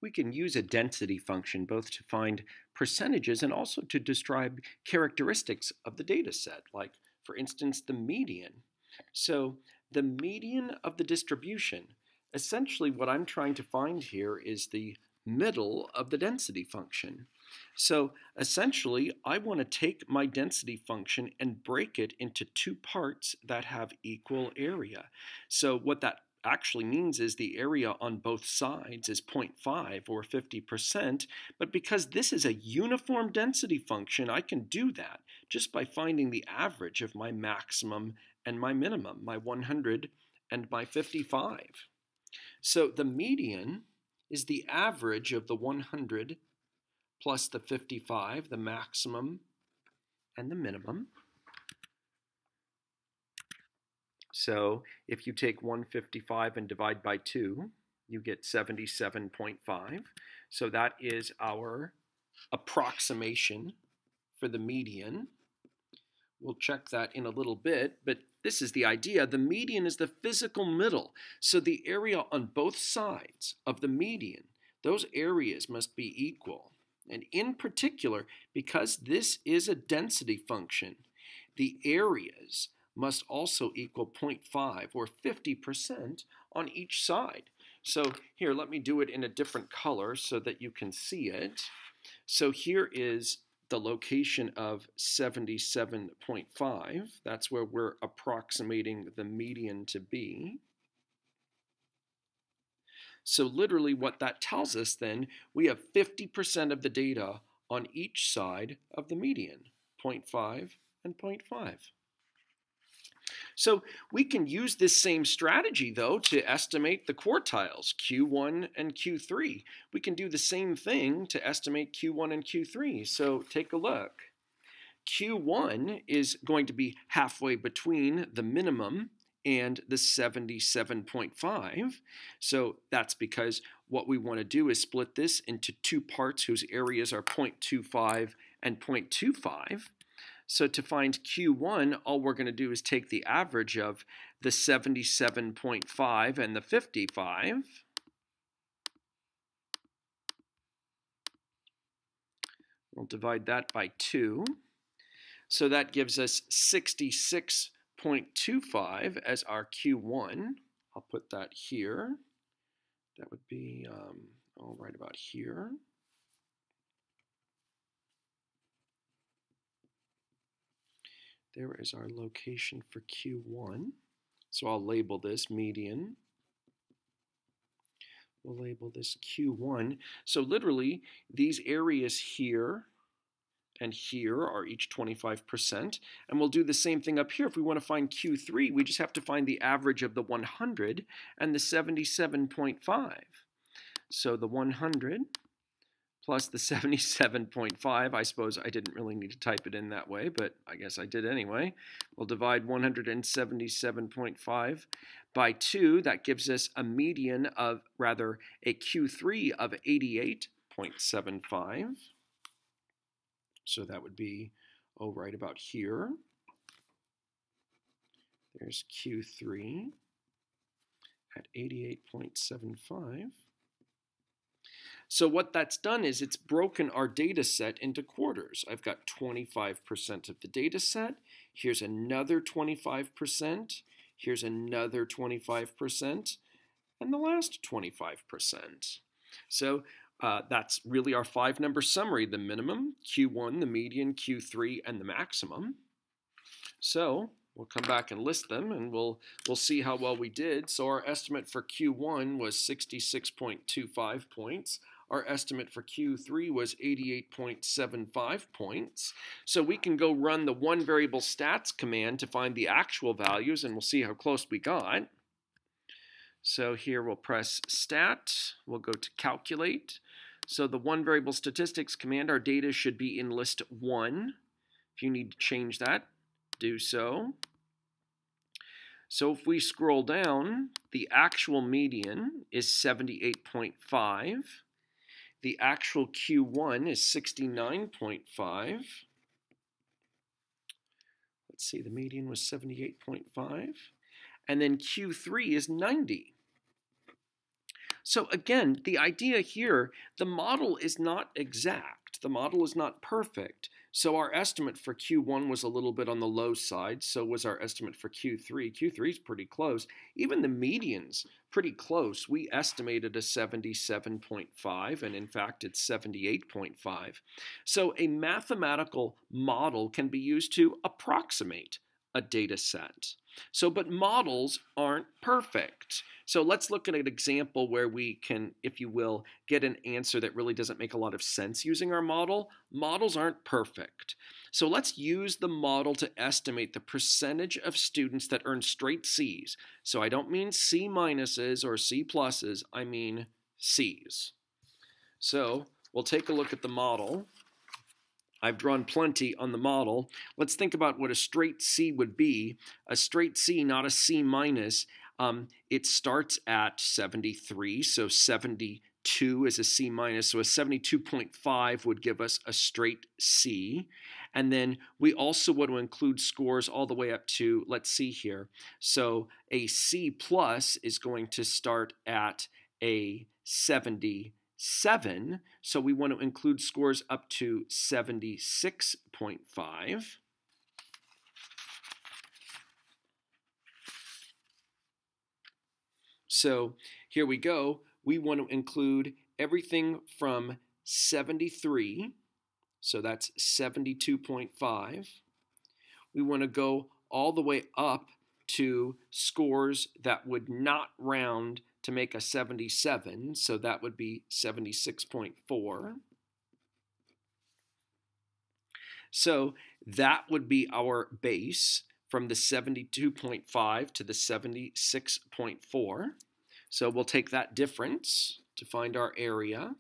We can use a density function both to find percentages and also to describe characteristics of the data set, like, for instance, the median. So the median of the distribution, essentially what I'm trying to find here is the middle of the density function. So essentially, I want to take my density function and break it into two parts that have equal area. So what that actually means is the area on both sides is 0.5 or 50%, but because this is a uniform density function, I can do that just by finding the average of my maximum and my minimum, my 100 and my 55. So the median is the average of the 100 plus the 55, the maximum and the minimum. So if you take 155 and divide by 2, you get 77.5. So that is our approximation for the median. We'll check that in a little bit, but this is the idea. The median is the physical middle. So the area on both sides of the median, those areas must be equal. And in particular, because this is a density function, the areas must also equal 0.5 or 50% on each side. So here, let me do it in a different color so that you can see it. So here is the location of 77.5. That's where we're approximating the median to be. So literally what that tells us then, we have 50% of the data on each side of the median, 0.5 and 0.5. So we can use this same strategy, though, to estimate the quartiles, Q1 and Q3. We can do the same thing to estimate Q1 and Q3. So take a look. Q1 is going to be halfway between the minimum and the 77.5. So that's because what we want to do is split this into two parts whose areas are 0.25 and 0.25. So to find Q1, all we're going to do is take the average of the 77.5 and the 55. We'll divide that by 2. So that gives us 66.25 as our Q1. I'll put that here. That would be right about here. There is our location for Q1. So I'll label this median. We'll label this Q1. So literally, these areas here and here are each 25%. And we'll do the same thing up here. If we want to find Q3, we just have to find the average of the 100 and the 77.5. So the 100 plus the 77.5, I suppose I didn't really need to type it in that way, but I guess I did anyway. We'll divide 177.5 by 2. That gives us a median of, rather, a Q3 of 88.75. So that would be, right about here. There's Q3 at 88.75. So what that's done is it's broken our data set into quarters. I've got 25% of the data set. Here's another 25%. Here's another 25%. And the last 25%. So that's really our 5-number summary: the minimum, Q1, the median, Q3, and the maximum. So we'll come back and list them, and we'll see how well we did. So our estimate for Q1 was 66.25 points. Our estimate for Q3 was 88.75 points. So we can go run the one variable stats command to find the actual values, and we'll see how close we got. So here we'll press stat. We'll go to calculate. So the one variable statistics command, our data should be in list 1. If you need to change that, do so. So if we scroll down, the actual median is 78.5. The actual Q1 is 69.5. Let's see, the median was 78.5. And then Q3 is 90. So again, the idea here, the model is not exact. The model is not perfect. So our estimate for Q1 was a little bit on the low side. So was our estimate for Q3. Q3 is pretty close. Even the median's pretty close. We estimated a 77.5, and in fact, it's 78.5. So a mathematical model can be used to approximate a data set. But models aren't perfect. So let's look at an example where we can, if you will, get an answer that really doesn't make a lot of sense using our model. Models aren't perfect. So let's use the model to estimate the percentage of students that earn straight C's. So I don't mean C minuses or C pluses, I mean C's. So we'll take a look at the model. I've drawn plenty on the model. Let's think about what a straight C would be. A straight C, not a C minus. It starts at 73, so 72 is a C minus. So a 72.5 would give us a straight C. And then we also want to include scores all the way up to, let's see here. So a C plus is going to start at a 77, so we want to include scores up to 76.5. So here we go. We want to include everything from 73, so that's 72.5. We want to go all the way up to scores that would not round to make a 77, so that would be 76.4. So that would be our base from the 72.5 to the 76.4. So we'll take that difference to find our area.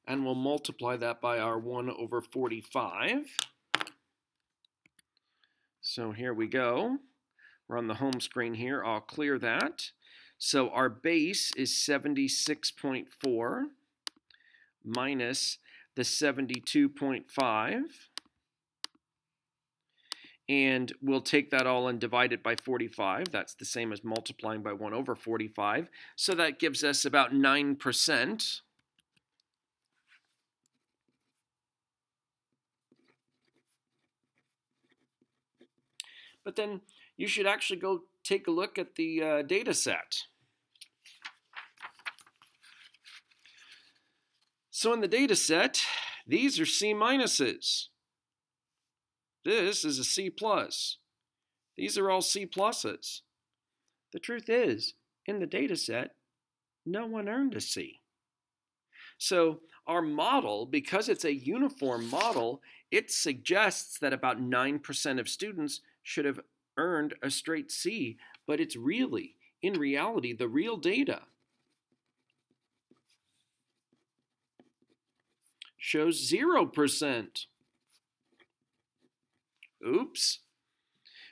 And we'll multiply that by our 1 over 45. So here we go. We're on the home screen here. I'll clear that. So our base is 76.4 minus the 72.5. And we'll take that all and divide it by 45. That's the same as multiplying by 1 over 45. So that gives us about 9%. But then you should actually go take a look at the data set. So in the data set, these are C minuses. This is a C plus. These are all C pluses. The truth is, in the data set, no one earned a C. So our model, because it's a uniform model, it suggests that about 9% of students should have earned a straight C, but it's really, in reality, the real data shows 0%. Oops.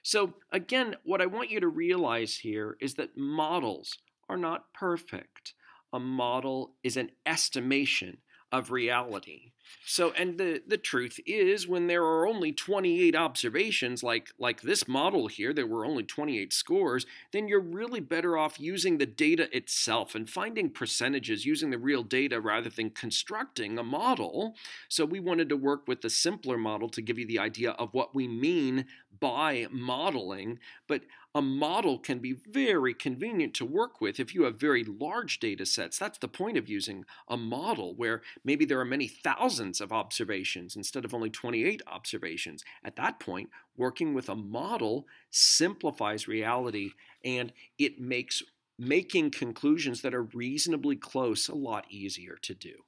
So again, what I want you to realize here is that models are not perfect. A model is an estimation of reality. So, and the truth is, when there are only 28 observations, like this model here, there were only 28 scores, then you're really better off using the data itself and finding percentages using the real data rather than constructing a model. So we wanted to work with the simpler model to give you the idea of what we mean by modeling, but a model can be very convenient to work with if you have very large data sets. That's the point of using a model, where maybe there are many thousands of observations instead of only 28 observations. At that point, working with a model simplifies reality, and it makes making conclusions that are reasonably close a lot easier to do.